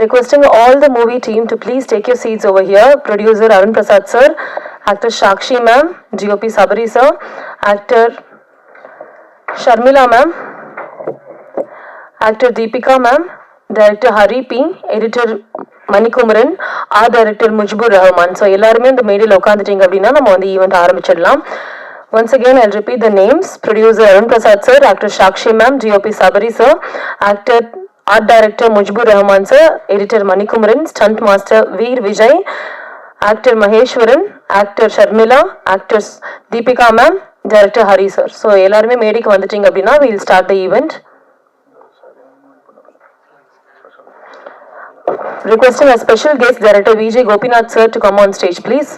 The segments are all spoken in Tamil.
Requesting all the movie team to please take your seats over here. Producer Arun Prasad sir, actor Shakshi ma'am, GOP Sabari sir, actor Sharmila ma'am, actor Deepika ma'am, director Hari P, editor Manikumaran, art director Mujibur Rahman. So எல்லாருமே இந்த மேடையில் உட்காந்துட்டீங்க அப்படின்னா நம்ம வந்து ஈவெண்ட் ஆரம்பிச்சிடலாம். Once again, I'll repeat the names. Producer Arun Prasad sir, actor Shakshi ma'am, GOP Sabari sir, actor art director Mujibur Rahman sir, editor Manikumaran, stunt master Veer Vijay, actor Maheshwaran, actor Sharmila, actors Deepika ma'am, director Hari sir. So எல்லாருமே மேடைக்கு வந்துட்டீங்க அப்படின்னா we'll start the event. Requesting a special guest director Vijay Gopinath sir to come on stage please.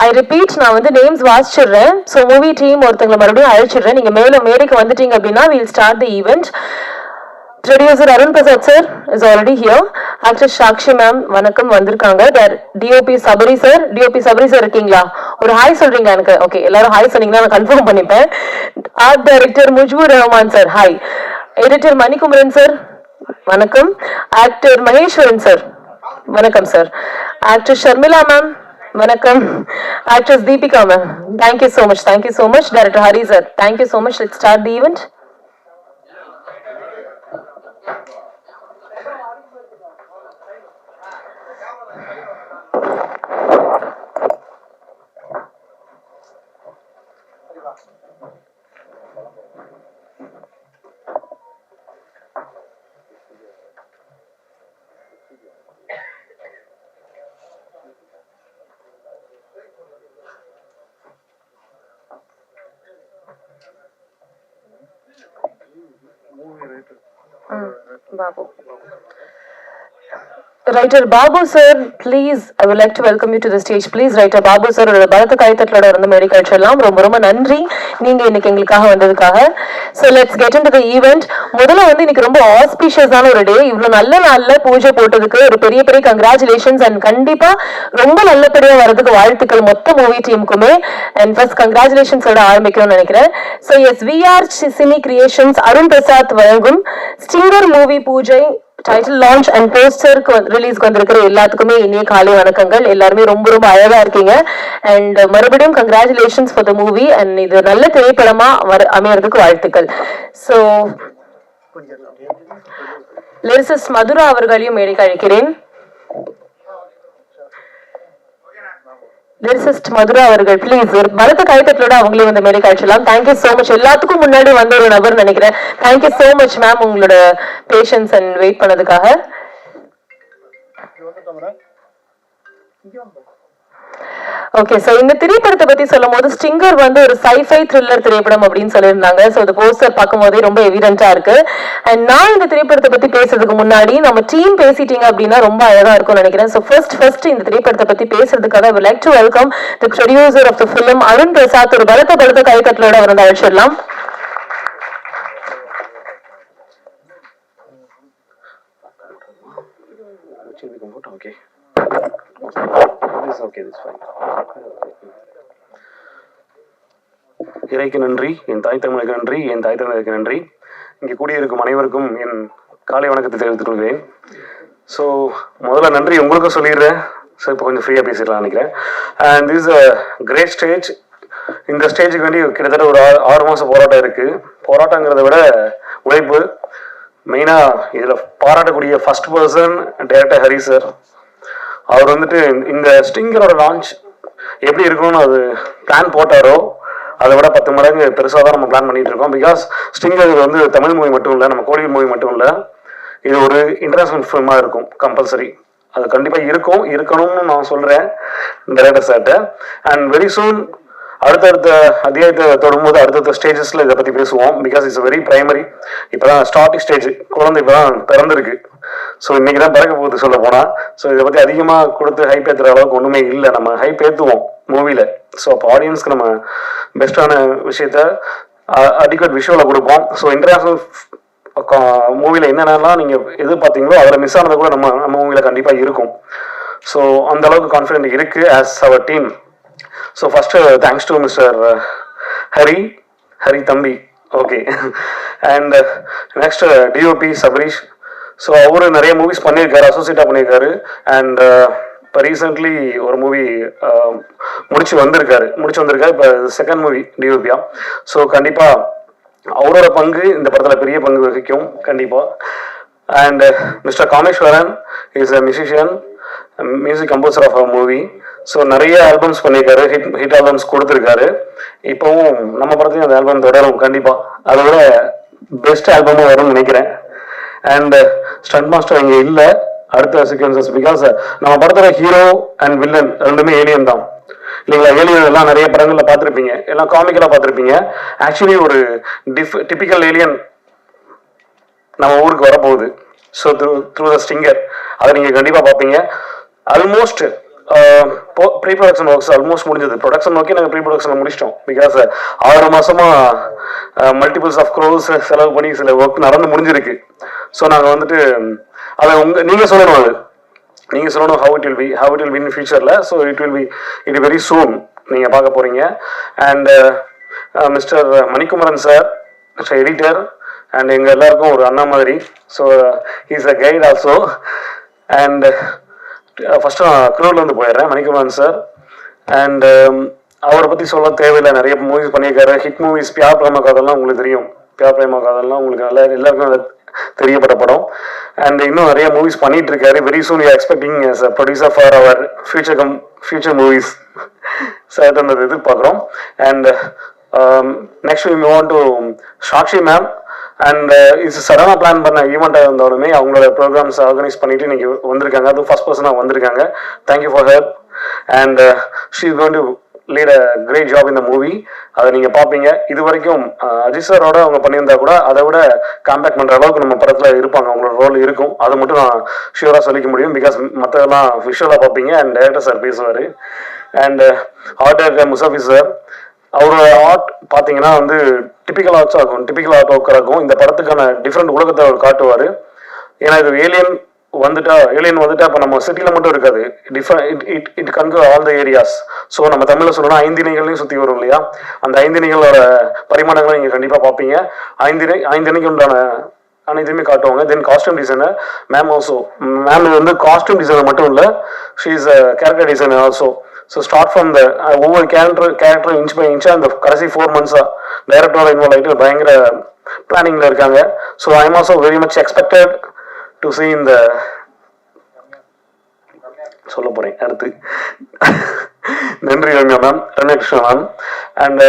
I repeat, நான் வந்து நேம்ஸ் வாசிச்சிடுறேன். ஸோ மூவி டீம் ஒருத்தங்களை மறுபடியும் அழைச்சிடுறேன். நீங்கள் மேடைக்கு வந்துட்டீங்க அப்படின்னா we'll start the event. Producer Arun Prasad sir is already here. Actor Shakshi ma'am வணக்கம் வந்திருக்காங்க. DOP Sabari sir, DOP Sabari sir இருக்கீங்களா? ஒரு ஹாய் சொல்றீங்களா எனக்கு? ஓகே, எல்லாரும் ஹாய் சொன்னீங்கன்னா நான் கன்ஃபார்ம் பண்ணிப்பேன். Art director Mujibur Rahman sir hi. Editor Manikumaran sir வணக்கம். ஆக்டர் மகேஸ்வரன் சார் வணக்கம் சார். ஆக்டர் ஷர்மிளா மேம் வணக்கம். Actress Deepika ma'am, thank you so much. Thank you so much. Director Hari sir, thank you so much. Let's start the event. Babu. Writer Babu sir, please, I would like to welcome you to the stage. Please, Writer Babu sir, ஒரு பலத்த கைத்தட்டலோட வந்து மேடை கழிச்சிடலாம். ரொம்ப ரொம்ப நன்றி நீங்க இன்னைக்கு எங்களுக்காக வந்ததுக்காக. So let's get into the event. முதல்ல வந்து இன்னைக்கு ரொம்ப ஆஸ்பிஷியஸான ஒரு டே. இவ்வளவு நல்ல நாள்ல பூஜை போட்டதுக்கு ஒரு பெரிய பெரிய கங்க்ராச்சுலேஷன்ஸ் அண்ட் கண்டிப்பா ரொம்ப நல்லபடியா வரதுக்கு வாழ்த்துக்கள் மொத்த மூவி டீமுக்குமே. அண்ட் ஃபர்ஸ்ட் கங்க்ராச்சுலேஷன்ஸோட ஆரம்பிக்கணும்னு நினைக்கிறேன். So yes, VR Cine Creations Arun Prasad வழங்கும் ஸ்டிங்கர் மூவி பூஜை டைட்டில் லான்ச் அண்ட் போஸ்டர் ரிலீஸ்க்கு வந்திருக்கிற எல்லாத்துக்குமே இனிய காலை வணக்கங்கள். எல்லாருமே ரொம்ப ரொம்ப அழகா இருக்கீங்க அண்ட் மறுபடியும் congratulations for the movie and இது நல்ல திரைப்படமா அமையறதுக்கு வாழ்த்துக்கள். ஸோ லிரிசிஸ்ட் மதுரா அவர்களையும் மேடைக்கு அழைக்கிறேன். லிரிசிஸ்ட் மதுரா அவர்கள் ப்ளீஸ் ஒரு பலத்த கைத்தட்டலோட அவங்களே வந்து மேடை காய்ச்சலாம். Thank you so much. எல்லாத்துக்கும் முன்னாடி வந்த ஒரு நபர் நினைக்கிறேன். தேங்க்யூ சோ மச் மேம் உங்களோட பேஷன்ஸ் அண்ட் வெயிட் பண்ணதுக்காக. ஓகே, சோ இந்த திரைப்படத்தை பத்தி சொல்லும் போது ஸ்டிங்கர் வந்து ஒரு சைஃபை த்ரில்லர் திரைப்படம் அப்படின்னு சொல்லியிருந்தாங்க. சோ இந்த போஸ்டர் பார்க்கும் போதே ரொம்ப எவிடென்ட்டா இருக்கு. அண்ட் நான் இந்த திரைப்படத்தை பத்தி பேசுறதுக்கு முன்னாடி நம்ம டீம் பேசிட்டீங்க அப்படின்னா ரொம்ப அழகா இருக்கும்னு நினைக்கிறேன். சோ ஃபர்ஸ்ட் இந்த திரைப்படத்தை பத்தி பேசுறதுக்காக I would like to welcome the producer of the film Arun Prasad. ஒரு பலத்த கைத்தட்டலோட அவர் வந்து அழைச்சிடலாம். இறைக்கு நன்றி, என் தாய் தமிழுக்கு நன்றி, என் தாய் தமிழுக்கு நன்றி. இங்கே கூடியிருக்கும் அனைவருக்கும் என் காலை வணக்கத்தை தெரிவித்துக் கொள்கிறேன். ஸோ முதல்ல நன்றி உங்களுக்கும் சொல்லிடுறேன். ஸோ இப்போ கொஞ்சம் ஃப்ரீயாக பேசிடலாம் நினைக்கிறேன். And this a great stage. இந்த ஸ்டேஜுக்கு வேண்டி கிட்டத்தட்ட ஒரு 6 மாதம் போராட்டம் இருக்குது. போராட்டங்கிறத விட உழைப்பு. மெயினாக இதில் பாராட்டக்கூடிய first person director Hari sir. அவர் வந்துட்டு இந்த ஸ்டிங்கரோட லான்ச் எப்படி இருக்கணும்னு அது பிளான் போட்டாரோ அதை விட 10 மடங்கு பெருசாக தான் நம்ம பிளான் பண்ணிட்டு இருக்கோம். பிகாஸ் ஸ்டிங்கர் வந்து தமிழ் மூவி மட்டும் இல்லை, நம்ம கோலிவுட் மூவி மட்டும் இல்லை, இது ஒரு இன்டர்நேஷனல் ஃபிலிமாக இருக்கும். கம்பல்சரி அது கண்டிப்பாக இருக்கணும்னு நான் சொல்கிறேன் டைரக்டர் சார்ட்ட. அண்ட் வெரி சூன் அடுத்தடுத்த அத்தியாயத்தை தொடும்போது அடுத்தடுத்த ஸ்டேஜஸ்ல இதை பற்றி பேசுவோம். Because it's very primary. இப்போதான் ஸ்டார்டிங் ஸ்டேஜ், குழந்தை இப்போதான் பிறந்திருக்கு. ஸோ இன்னைக்கு தான் பிறக்க போகுது சொல்ல போனால். ஸோ இதை பற்றி அதிகமாக கொடுத்து ஹைப் ஏற்றுற அளவுக்கு ஒன்றுமே இல்லை. நம்ம ஹைப் ஏற்றுவோம் மூவியில். ஸோ அப்போ ஆடியன்ஸ்க்கு நம்ம பெஸ்ட்டான விஷயத்த அடிக்கட் விஷுவலை கொடுப்போம். ஸோ இன்டர்நேஷ்னல் மூவியில் என்னென்னலாம் நீங்கள் எதிர்பார்த்தீங்களோ அதில் மிஸ் ஆனது கூட நம்ம மூவியில் கண்டிப்பாக இருக்கும். ஸோ அந்த அளவுக்கு கான்ஃபிடென்ட் இருக்குது as our team. So first thanks to mister Hari தம்பி. Okay. And next DOP Sabareesh. So அவரு நிறைய மூவிஸ் பண்ணியிருக்காரு, அசோசியேட்டாக பண்ணியிருக்காரு. அண்ட் இப்போ ரீசெண்ட்லி ஒரு மூவி முடிச்சு வந்திருக்காரு. இப்போ செகண்ட் மூவி டிஓபியா. ஸோ கண்டிப்பாக அவரோட பங்கு இந்த படத்தில் பெரிய பங்கு வகிக்கும் கண்டிப்பாக. And mister Kameswaran is a musician, music composer of a movie. So நிறைய ஆல்பம்ஸ் பண்ணியிருக்காரு, ஹிட் ஆல்பம்ஸ் கொடுத்துருக்காரு. இப்போவும் நம்ம படத்துலையும் அந்த ஆல்பம் தொடரும் கண்டிப்பாக. அதை விட பெஸ்ட் ஆல்பமும் வரும்னு நினைக்கிறேன். அண்ட் ஸ்டண்ட் மாஸ்டர் இங்கே இல்லை அடுத்த சீக்வன்சஸ், பிகாஸ் நம்ம படத்தோட ஹீரோ அண்ட் வில்லன் ரெண்டுமே ஏலியன் தான் இல்லைங்களா. ஏலியன் எல்லாம் நிறைய படங்களில் பார்த்துருப்பீங்க, எல்லாம் காமிக்கலாக பார்த்துருப்பீங்க. ஆக்சுவலி ஒரு டிபிக்கல் ஏலியன் நம்ம ஊருக்கு வரப்போகுது. ஸோ த்ரூ த ஸ்டிங்கர் அதை நீங்கள் கண்டிப்பாக பார்ப்பீங்க. Almost pre production works almost முடிஞ்சது. ப்ரொடக்ஷன் ஓகே, நாங்கள் ப்ரீ ப்ரொடக்ஷனில் முடிச்சிட்டோம். பிகாஸ் 6 மாசமா மல்டிபிள்ஸ் ஆஃப் க்ரோஸ் செலவு பண்ணி சில ஒர்க் நடந்து முடிஞ்சிருக்கு. ஸோ நாங்கள் வந்துட்டு அதை நீங்கள் சொல்லணும், அது நீங்கள் சொல்லணும் how it will be in ஃபியூச்சரில். So it will be very soon நீங்கள் பார்க்க போகிறீங்க. And mister Manikumaran sir, mister editor, and எங்கள் எல்லாருக்கும் ஒரு அண்ணா மாதிரி. So is a guide also. And first நான் க்ரூலேருந்து போயிடுறேன். மணிக்குமரன் சார் அண்ட் அவரை பற்றி சொல்ல தேவையில்லை, நிறைய மூவிஸ் பண்ணியிருக்காரு. ஹிட் மூவிஸ் பியார் பிரேம காதல்லாம் உங்களுக்கு தெரியும். பியார் பிரேம காதல்லாம் உங்களுக்கு நல்லா எல்லாருக்கும் தெரியப்பட்ட படம். அண்ட் இன்னும் நிறைய மூவிஸ் பண்ணிட்டு இருக்காரு. Very soon you expecting producer for our future movies சார்ன்றது எதிர்பார்க்குறோம். And next we move on to Sakshi ma'am. And இது சடனாக பிளான் பண்ண ஈவெண்ட்டாக இருந்தாலுமே அவங்களோட ப்ரோக்ராம்ஸ் ஆர்கனைஸ் பண்ணிட்டு இன்னைக்கு வந்திருக்காங்க. அதுவும் ஃபர்ஸ்ட் பர்சனாக வந்திருக்காங்க. Thank you for help. And she is going to lead a great job இந்த மூவி. அதை நீங்கள் பார்ப்பீங்க. இது வரைக்கும் அஜித் சாரோட அவங்க பண்ணியிருந்தா கூட அதை விட காம்பேக்ட் பண்ணுற அளவுக்கு நம்ம படத்தில் இருப்பாங்க, அவங்களோட ரோல் இருக்கும். அது மட்டும் நான் ஷியூராக சொல்லிக்க முடியும். பிகாஸ் மற்றதெல்லாம் விஷுவலாக பார்ப்பீங்க. அண்ட் டைரக்டர் சார் பேசுவார். And art director Musafi sir, அவரோட ஆர்ட் பார்த்தீங்கன்னா வந்து டிபிக்கல் ஆர்ட்ஸாக இருக்கும், டிபிக்கல் ஆர்ட் ஒர்க்காக இருக்கும். இந்த படத்துக்கான டிஃப்ரெண்ட் உலகத்தை அவர் காட்டுவார். ஏன்னா இது ஏலியன் வந்துட்டா இப்போ நம்ம சிட்டியில் மட்டும் இருக்காது, it conquer all the areas. So நம்ம தமிழில் சொல்லணும்னா ஐந்திணைகளையும் சுற்றி வரும் இல்லையா, அந்த ஐந்திணைகளோட பரிமாணங்களை நீங்கள் கண்டிப்பாக பார்ப்பீங்க. ஐந்திணைக்கு உண்டான அனைத்துமே காட்டுவாங்க. Then costume designer ma'am also. Ma'am வந்து காஸ்டியூம் டிசைனர் மட்டும் இல்லை, she is a character designer also. So start from the ஒவ்வொரு கேரக்டரும் இன்ச் பை இன்ச்சாக இந்த கடைசி 4 monthஸாக டைரக்டரோட இன்வால்வ் ஆகிட்டு பயங்கர பிளானிங்கில் இருக்காங்க. So I am also very much expected to see இந்த சொல்ல போகிறேன் அடுத்து. நன்றி Ramya ma'am, Ramya ma'am. And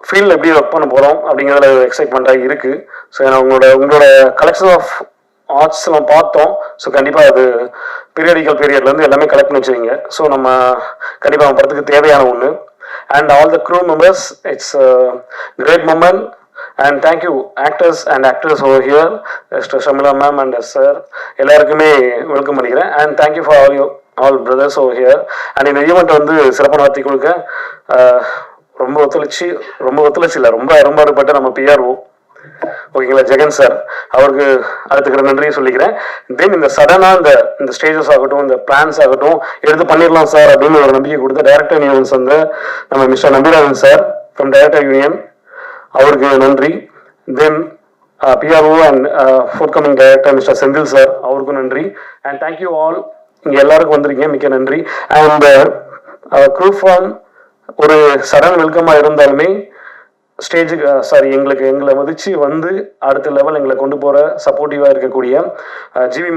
ஃபீல்டில் எப்படி ஒர்க் பண்ண போகிறோம் அப்படிங்கிறதுல எக்ஸைட்மெண்ட்டாக இருக்குது. ஸோ ஏன்னா உங்களோட கலெக்ஷன் ஆஃப் ஆர்ட்ஸ் எல்லாம் பார்த்தோம். ஸோ கண்டிப்பாக அது பீரியட்லேருந்து எல்லாமே கலெக்ட் பண்ணி வச்சுருவீங்க. ஸோ நம்ம கண்டிப்பாக நம்ம படத்துக்கு தேவையான ஒன்று. And all the crew members, it's great moment. And thank you actors and actors over here, mister Shamila ma'am and sir எல்லாருக்குமே வெல்கம் பண்ணிக்கிறேன். And thank you for all brothers over here. And இந்த ஈவெண்ட் வந்து சிறப்பான நடத்தி கொடுக்க ரொம்ப ஒத்துழைச்சி இல்லை, ரொம்ப அரும்பாடுபட்டு நம்ம பிஆர்ஓ ஓகேங்களா ஜெகன் சார், அவருக்கு அடுத்துக்கிற நன்றியை சொல்லிக்கிறேன். தென் இந்த சடனாக இந்த ஸ்டேஜஸ் ஆகட்டும், இந்த பிளான்ஸ் ஆகட்டும் எடுத்து பண்ணிடலாம் சார் அப்படின்னு ஒரு நம்பிக்கை கொடுத்த டைரக்டர் யூனியன்ஸ் வந்து நம்ம mister Nambirajan sir from director union, அவருக்கு நன்றி. Then PRO and forthcoming director mister Senthil sir, அவருக்கும் நன்றி. அண்ட் தேங்க்யூ ஆல், இங்கே எல்லாருக்கும் வந்திருக்கீங்க, மிக்க நன்றி. அண்ட் க்ரூ ஃபார்ம் ஒரு சடன் வெல்கமாக இருந்தாலுமே ஸ்டேஜுக்கு எங்களை மதிச்சு வந்து அடுத்த லெவல் எங்களை கொண்டு போகிற சப்போர்ட்டிவாக இருக்கக்கூடிய ஜிவி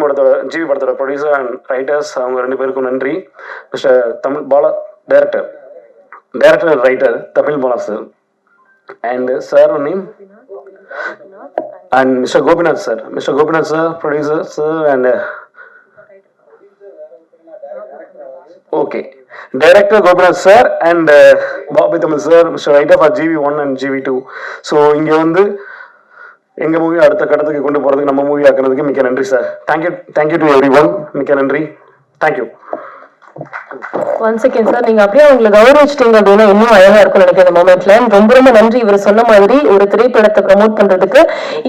படத்தோட ப்ரொடியூசர் அண்ட் ரைட்டர்ஸ், அவங்க 2 பேருக்கும் நன்றி. Mister Tamil Bala director and writer Tamil Bala sir, and sir name and mister Gopinath sir producer sir, and okay director Gopinath sir and Bobby Tamil sir, mister writer for GV1 and GV2. So இங்கே வந்து எங்கள் மூவி அடுத்த கட்டத்துக்கு கொண்டு போகிறதுக்கு, நம்ம மூவி ஆக்குறதுக்கு மிக்க நன்றி சார். தேங்க்யூ டு எவ்ரிஒன், மிக்க நன்றி. தேங்க்யூ. ஒன்ஸ் அகேன் சார், நீங்க அப்படியே அவங்களை கௌரவிச்சிட்டீங்க அப்படின்னா இன்னும் அழகா இருக்கும் நினைக்கிற இந்த மொமெண்ட்ல. ரொம்ப நன்றி. இவர் சொன்ன மாதிரி ஒரு திரைப்படத்தை ப்ரமோட் பண்றதுக்கு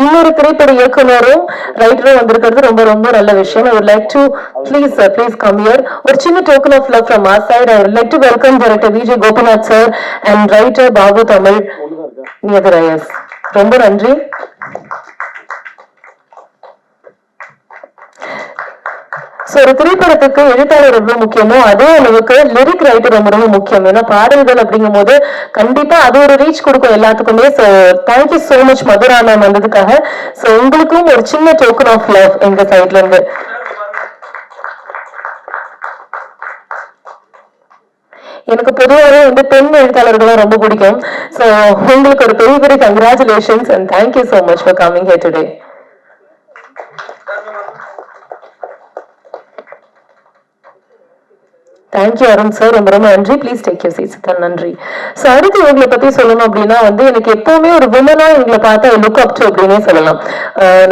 இன்னொரு திரைப்பட இயக்குனரும் ரைட்டரும் வந்திருக்கிறது ரொம்ப நல்ல விஷயம். I would like to please come here. ஒரு சின்ன token of love from our side. I would like to welcome director VJ Gopinath sir and writer Babu Tamil near the Reyes. ரொம்ப நன்றி. சோ ஒரு திரைப்படத்துக்கு எழுத்தாளர் எவ்வளவு முக்கியமோ அதே அளவுக்கு லிரிக் ரைட்டர் ரொம்ப ரொம்ப முக்கியம். ஏன்னா பாடல்கள் அப்படிங்கும் போது கண்டிப்பா அது ஒரு ரீச் கொடுக்கும் எல்லாத்துக்குமே. So thank you so much Madhura ma'am வந்ததுக்காக. சோ உங்களுக்கும் ஒரு சின்ன டோக்கன் ஆஃப் லவ் எங்க சைட்ல இருந்து. எனக்கு பொதுவாகவே வந்து பெண் எழுத்தாளர்களும் ரொம்ப பிடிக்கும். சோ உங்களுக்கு ஒரு பெரிய பெரிய congratulations and thank you so much for coming here today. Thank you Arun sir, ரொம்ப ரொம்ப நன்றி. Please take your seats. நன்றி. ஸோ அடுத்து இவங்களை பத்தி சொல்லணும் அப்படின்னா வந்து எனக்கு எப்பவுமே ஒரு விமனா இவங்களை பார்த்து லுக் அப் டு அப்படின்னே சொல்லலாம்.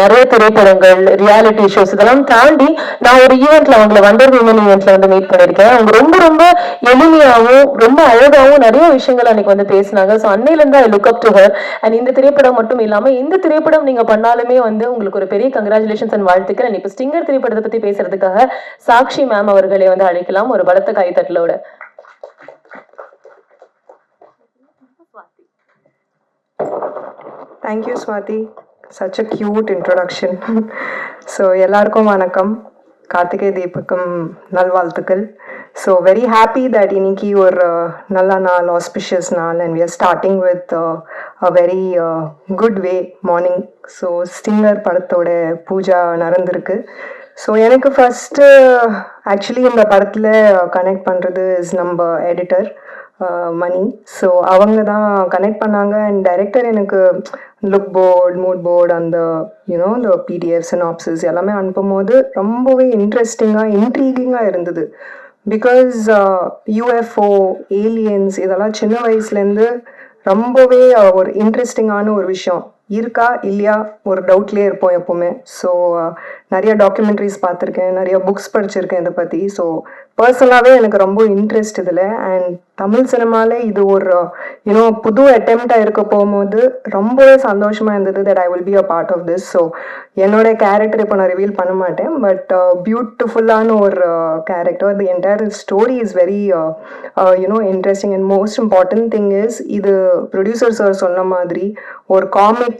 நிறைய திரைப்படங்கள், ரியாலிட்டி ஷோஸ் இதெல்லாம் தாண்டி நான் ஒரு ஈவெண்ட்ல அவங்களை வண்டர் விமன் ஈவெண்ட்ல வந்து மீட் பண்ணியிருக்கேன். அவங்க ரொம்ப ரொம்ப எளிமையாகவும் ரொம்ப அழகாகவும் நிறைய விஷயங்கள் அன்னைக்கு வந்து பேசினாங்க. ஸோ அன்னையில இருந்து I look up to her. And இந்த திரைப்படம் மட்டும் இல்லாம இந்த திரைப்படம் நீங்க பண்ணாலுமே வந்து உங்களுக்கு ஒரு பெரிய கங்க்ராச்சுலேஷன்ஸ் அண்ட் வாழ்த்துக்கள். இப்போ ஸ்டிங்கர் திரைப்படத்தை பத்தி பேசுறதுக்காக சாக்ஷி மேம் அவர்களை வந்து அழைக்கலாம் ஒரு பலத்த கைத்தட்டலோட. Thank you, Swati. Such a cute introduction. So, எல்லாருக்கும் வணக்கம். கார்த்திகை தீபக்கும் நல்வாழ்த்துக்கள். So, very happy that இன்னைக்கு ஒரு நல்ல நாள், auspicious நாள், and we are starting with a very good way morning. So, Stinger படத்தோட பூஜா நடந்திருக்கு. ஸோ எனக்கு ஃபஸ்ட்டு ஆக்சுவலி இந்த படத்தில் கனெக்ட் பண்ணுறது இஸ் நம்ம எடிட்டர் மணி. ஸோ அவங்க தான் கனெக்ட் பண்ணாங்க. அண்ட் டைரக்டர் எனக்கு லுக் போர்ட், மூட் போர்டு, அந்த யூனோ இந்த பிடிஎஃப் சினாப்சிஸ் எல்லாமே அனுப்பும்போது ரொம்பவே இன்ட்ரெஸ்டிங்காக இன்ட்ரீகிங்காக இருந்தது. பிகாஸ் யூஎஃப்ஓ, ஏலியன்ஸ் இதெல்லாம் சின்ன வயசுலேருந்து ரொம்பவே ஒரு இன்ட்ரெஸ்டிங்கான ஒரு விஷயம். இருக்கா இல்லையா ஒரு டவுட்லேயே இருப்போம் எப்போவுமே. ஸோ நிறைய டாக்குமெண்ட்ரிஸ் பார்த்துருக்கேன், நிறைய புக்ஸ் படிச்சிருக்கேன் இதை பற்றி. ஸோ பர்சனலாகவே எனக்கு ரொம்ப இன்ட்ரெஸ்ட் இதில். அண்ட் தமிழ் சினிமாவில் இது ஒரு யூனோ புது அட்டெம்ப்டாக இருக்க போகும்போது ரொம்பவே சந்தோஷமாக இருந்தது that I will be a part of this. So என்னோட கேரக்டர் இப்போ நான் ரிவீல் பண்ண மாட்டேன், பட் பியூட்டிஃபுல்லான ஒரு character. The entire story is very you know interesting. And most important thing is இது ப்ரொடியூசர் சார் சொன்ன மாதிரி ஒரு காமிக்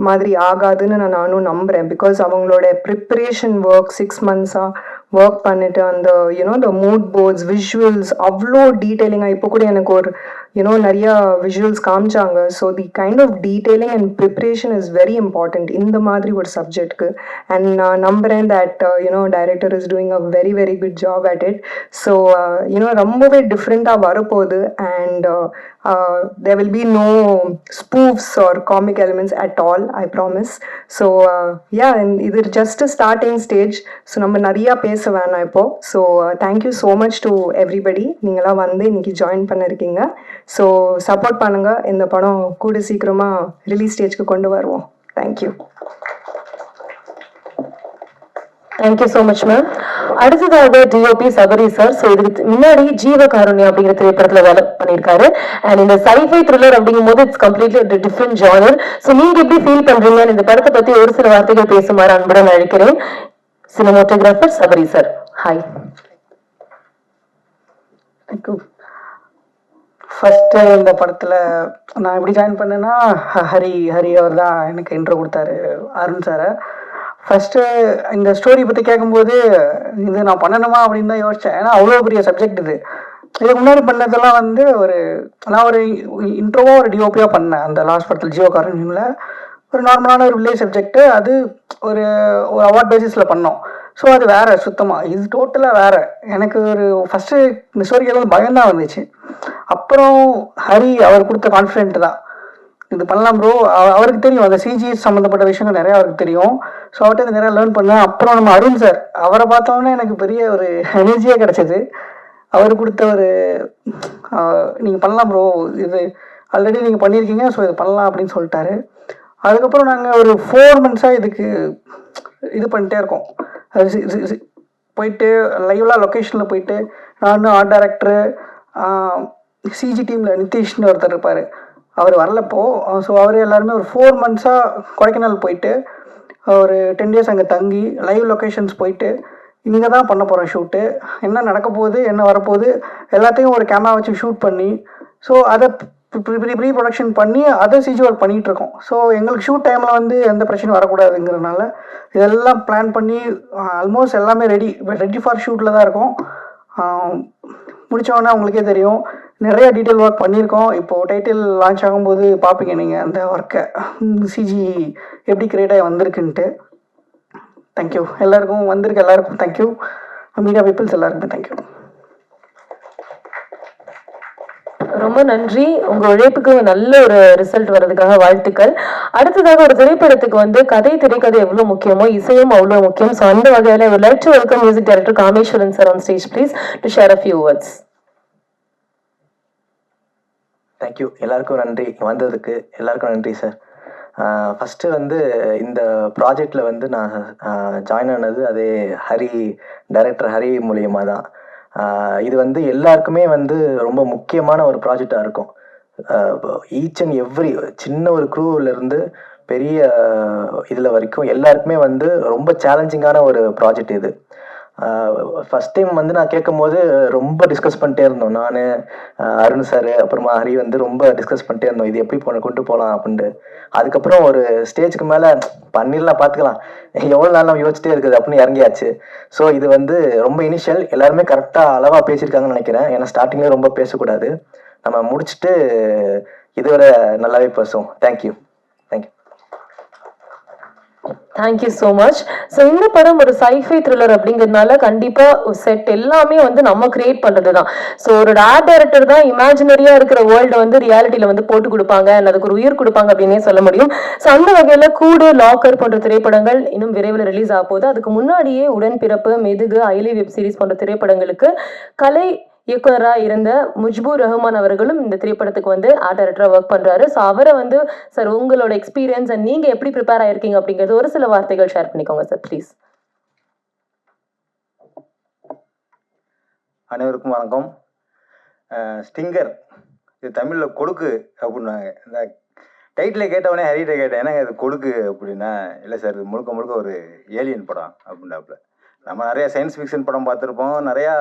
மாதிரி ஆகாதுன்னு நானும் நம்புகிறேன். பிகாஸ் அவங்களோட ப்ரிப்ரேஷன் ஒர்க் 6 months-ஆக ஒர்க் பண்ணிட்டு அந்த you know the mood boards, visuals அவ்வளோ டீட்டெயிலிங்காக இப்போ கூட எனக்கு ஒரு யூனோ நிறையா விஷுவல்ஸ் காமிச்சாங்க. So the kind of detailing and preparation is very important இந்த மாதிரி ஒரு சப்ஜெக்ட்க்கு. அண்ட் நான் நம்புகிறேன் that you know director is doing a very very good job at it. So you know ரொம்பவே டிஃப்ரெண்ட்டாக வரப்போகுது. And there will be no spoofs or comic elements at all, I promise. So yeah, and இது just a starting stage. So நம்ம நிறையா பேச வேணாம் இப்போ. So thank you so much to everybody. நீங்களாம் வந்து இன்னைக்கு ஜாயின் பண்ணிருக்கீங்க. ஸோ சப்போர்ட் பண்ணுங்க. இந்த படம் கூட சீக்கிரமாக ரிலீஸ் ஸ்டேஜ்க்கு கொண்டு வருவோம். Thank you. Thank you so much ma'am. அடுத்ததாக டிஓபி சபரி சார். ஸோ இதுக்கு முன்னாடி ஜீவகாருண்யா அப்படிங்கிற திரைப்படத்துல வேலை பண்ணியிருக்காரு. அண்ட் இந்த சைஃபை த்ரில்லர் அப்படிங்கும் போது it's completely different genre. So நீங்க எப்படி ஃபீல் பண்றீங்க? இந்த படத்தை பத்தி ஒரு சில வார்த்தைகள் பேசுமாறு அன்புடன் அழைக்கிறேன். Cinematographer Sabari sir. Hi. First இந்த படத்தில் நான் எப்படி ஜாயின் பண்ணேன்னா ஹரி அவர் தான் எனக்கு இன்ட்ரோ கொடுத்தாரு, அருண் சாரை. ஃபஸ்ட்டு இந்த ஸ்டோரி பற்றி கேட்கும்போது இது நான் பண்ணணுமா அப்படின்னு தான் யோசித்தேன். ஏன்னா அவ்வளோ பெரிய சப்ஜெக்ட் இது. இதுக்கு முன்னாடி பண்ணதெல்லாம் வந்து நான் ஒரு இன்ட்ரோவாக ஒரு டிஓபியாக பண்ணேன் அந்த லாஸ்ட் படத்தில் ஜீவகாருண்யம்ல. ஒரு நார்மலான ஒரு வில்லேஜ் சப்ஜெக்ட்டு. அது ஒரு அவார்ட் பேசிஸில் பண்ணோம். ஸோ அது வேறு சுத்தமாக, இது டோட்டலாக வேறு. எனக்கு ஒரு ஃபஸ்ட்டு இந்த ஸ்டோரி கேட்கும் பயம்தான் வந்துச்சு. அப்புறம் ஹரி அவர் கொடுத்த கான்ஃபிடென்ட் தான், இது பண்ணலாம் ப்ரோ. அவருக்கு தெரியும் அந்த சிஜி சம்மந்தப்பட்ட விஷயங்கள் நிறையா அவருக்கு தெரியும். ஸோ அவர்கிட்ட நிறையா லேர்ன் பண்ணேன். அப்புறம் நம்ம அருண் சார், அவரை பார்த்தோன்னே எனக்கு பெரிய ஒரு எனர்ஜியே கிடச்சிது. அவர் கொடுத்த ஒரு நீங்கள் பண்ணலாம் ப்ரோ, இது ஆல்ரெடி நீங்கள் பண்ணியிருக்கீங்க, ஸோ இது பண்ணலாம் அப்படின்னு சொல்லிட்டாரு. அதுக்கப்புறம் நாங்கள் ஒரு 4 months-ஆக இதுக்கு இது பண்ணிட்டே இருக்கோம். போயிட்டு லைவ்லாம் லொக்கேஷனில் போயிட்டு நான் ஆர்ட் டைரக்டரு, சிஜி டீமில் நிதிஷ்னு ஒருத்தர் இருப்பார், அவர் வரலப்போ. ஸோ அவர் எல்லாருமே ஒரு 4 months-ஆக கொடைக்கானல் போயிட்டு ஒரு 10 days அங்கே தங்கி லைவ் லொக்கேஷன்ஸ் போயிட்டு இங்கே தான் பண்ண போகிறோம் ஷூட்டு. என்ன நடக்க போகுது, என்ன வரப்போகுது எல்லாத்தையும் ஒரு கேமரா வச்சு ஷூட் பண்ணி ஸோ அதை ப்ரீ ப்ரொடக்ஷன் பண்ணி அதை சிஜி ஒர்க் பண்ணிகிட்டு இருக்கோம். ஸோ எங்களுக்கு ஷூட் டைமில் வந்து எந்த பிரச்சனையும் வரக்கூடாதுங்கிறதுனால இதெல்லாம் பிளான் பண்ணி ஆல்மோஸ்ட் எல்லாமே ரெடி ஃபார் ஷூட்டில் தான் இருக்கும். முடித்தோடனே உங்களுக்கே தெரியும், நிறைய டீட்டெயில் ஒர்க் பண்ணியிருக்கோம். இப்போது டைட்டில் லான்ச் ஆகும்போது பார்ப்பீங்க நீங்கள் அந்த ஒர்க்கை, சிஜி எப்படி கிரியேட் ஆகி வந்திருக்குன்ட்டு. தேங்க்யூ எல்லாருக்கும், வந்திருக்கு எல்லாருக்கும் தேங்க்யூ. மீடியா பீப்புள்ஸ் எல்லாருக்குமே தேங்க்யூ. ரொம்ப நன்றி. உங்க உழைப்புக்கு நல்ல ஒரு ரிசல்ட் வர்றதுக்காக வாழ்த்துக்கள். அடுத்ததாக ஒரு திரைப்படத்துக்கு வந்து திரைக்கதை எவ்வளவு முக்கியமோ இசையும் அவ்வளவு முக்கியம். ஸோ அந்த வகையில would like to welcome music director Kameshwaran sir on stage please to share a few words. Thank you. எல்லாருக்கும் நன்றி, வந்ததுக்கு எல்லாருக்கும் நன்றி சார். ஃபஸ்ட்டு வந்து இந்த ப்ராஜெக்டில் வந்து நான் ஜாயின் ஆனது அதே டைரக்டர் ஹரி மூலியமாக தான். இது வந்து எல்லாருக்குமே வந்து ரொம்ப முக்கியமான ஒரு ப்ராஜெக்டாக இருக்கும். ஈச் அண்ட் எவ்ரி சின்ன ஒரு க்ரூவிலேருந்து பெரிய இதில் வரைக்கும் எல்லாருக்குமே வந்து ரொம்ப சேலஞ்சிங்கான ஒரு ப்ராஜெக்ட் இது. ஃபஸ்ட் டைம் வந்து நான் கேட்கும் போது ரொம்ப டிஸ்கஸ் பண்ணிட்டே இருந்தோம். நான், அருண் சார், அப்புறமா ஹரி வந்து ரொம்ப டிஸ்கஸ் பண்ணிட்டே இருந்தோம், இது எப்படி கொண்டு போகலாம் அப்படின்ட்டு. அதுக்கப்புறம் ஒரு ஸ்டேஜுக்கு மேலே பண்ணிடலாம், பார்த்துக்கலாம், எவ்வளோ நாள் நம்ம யோசிச்சிட்டே இருக்குது அப்படின்னு இறங்கியாச்சு. ஸோ இது வந்து ரொம்ப இனிஷியல், எல்லாருமே கரெக்டாக அளவாக பேசியிருக்காங்கன்னு நினைக்கிறேன். ஏன்னா ஸ்டார்டிங்லேயே ரொம்ப பேசக்கூடாது, நம்ம முடிச்சுட்டு இதுவரை நல்லாவே பேசுவோம். Thank you. Thank you so much. So இந்த படம் ஒரு சைஃபை த்ரில்லர் அப்படிங்கிறதுனால கண்டிப்பா செட் எல்லாமே வந்து நம்ம கிரியேட் பண்றது தான். ஸோ ஒரு ஆர்ட் டைரக்டர் தான் இமேஜினரியா இருக்கிற வேர்ல்டு வந்து ரியாலிட்டியில வந்து போட்டு கொடுப்பாங்க, அதுக்கு ஒரு உயிர் கொடுப்பாங்க அப்படின்னே சொல்ல முடியும். ஸோ அந்த வகையில கூடு, லாக்கர் போன்ற திரைப்படங்கள் இன்னும் விரைவில் ரிலீஸ் ஆக போகுது. அதுக்கு முன்னாடியே உடன்பிறப்பு, மெதுகு, அயலி வெப் சீரிஸ் போன்ற திரைப்படங்களுக்கு கலை இயக்குனராக இருந்த முஜ்பூர் ரஹ்மான் அவர்களும் இந்த திரைப்படத்துக்கு வந்து ஆர்ட் டைரக்டரா ஒர்க் பண்றாரு. ஸோ அவரை வந்து சார் உங்களோட எக்ஸ்பீரியன்ஸ் அண்ட் நீங்க எப்படி ப்ரிப்பேர் ஆயிருக்கீங்க அப்படிங்கிறது ஒரு சில வார்த்தைகள் ஷேர் பண்ணிக்கோங்க சார் ப்ளீஸ். அனைவருக்கும் வணக்கம். ஸ்டிங்கர் இது தமிழில் கொடுக்கு அப்படின்னாங்க. இந்த டைட்டில் கேட்டவொடனே ஹரிகிட்ட கேட்டேன், என்னங்க இது கொடுக்கு அப்படின்னா, இல்லை சார் இது முழுக்க முழுக்க ஒரு ஏலியன் படம் அப்படின்னாப்புல. நம்ம நிறையா சயின்ஸ் ஃபிக்ஷன் படம் பார்த்துருப்போம், நிறையா